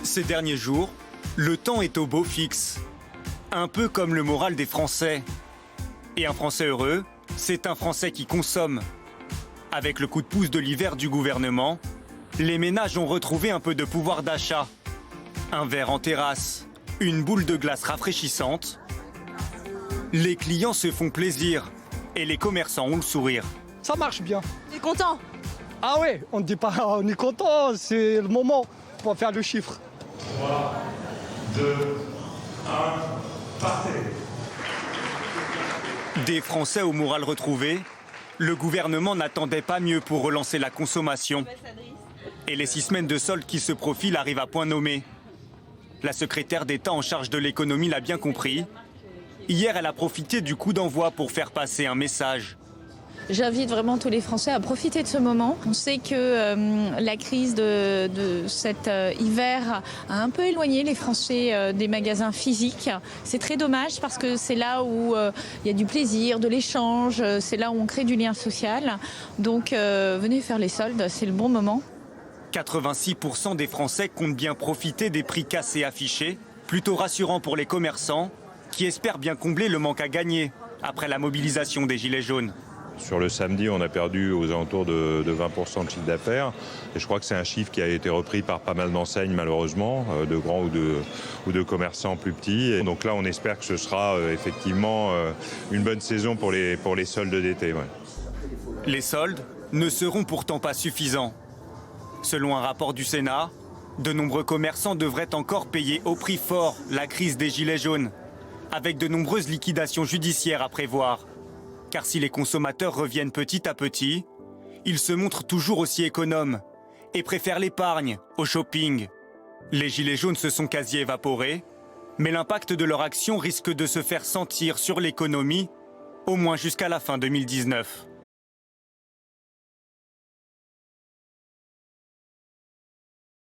Ces derniers jours, le temps est au beau fixe. Un peu comme le moral des Français. Et un Français heureux, c'est un Français qui consomme. Avec le coup de pouce de l'hiver du gouvernement, les ménages ont retrouvé un peu de pouvoir d'achat. Un verre en terrasse, une boule de glace rafraîchissante. Les clients se font plaisir et les commerçants ont le sourire. Ça marche bien. Tu es content? Ah ouais, on ne dit pas on est content, c'est le moment pour faire le chiffre. 3, 2, 1, partez. Des Français au moral retrouvé, le gouvernement n'attendait pas mieux pour relancer la consommation. Et les 6 semaines de solde qui se profilent arrivent à point nommé. La secrétaire d'État en charge de l'économie l'a bien compris. Hier, elle a profité du coup d'envoi pour faire passer un message. J'invite vraiment tous les Français à profiter de ce moment. On sait que la crise de cet hiver a un peu éloigné les Français des magasins physiques. C'est très dommage parce que c'est là où il y a du plaisir, de l'échange, c'est là où on crée du lien social. Donc venez faire les soldes, c'est le bon moment. 86% des Français comptent bien profiter des prix cassés affichés, plutôt rassurant pour les commerçants qui espèrent bien combler le manque à gagner après la mobilisation des Gilets jaunes. Sur le samedi, on a perdu aux alentours de 20% de chiffre d'affaires. Et je crois que c'est un chiffre qui a été repris par pas mal d'enseignes, malheureusement, de grands ou de commerçants plus petits. Et donc là, on espère que ce sera effectivement une bonne saison pour les soldes d'été. Ouais. Les soldes ne seront pourtant pas suffisants. Selon un rapport du Sénat, de nombreux commerçants devraient encore payer au prix fort la crise des Gilets jaunes, avec de nombreuses liquidations judiciaires à prévoir. Car si les consommateurs reviennent petit à petit, ils se montrent toujours aussi économes et préfèrent l'épargne au shopping. Les Gilets jaunes se sont quasi évaporés, mais l'impact de leur action risque de se faire sentir sur l'économie, au moins jusqu'à la fin 2019.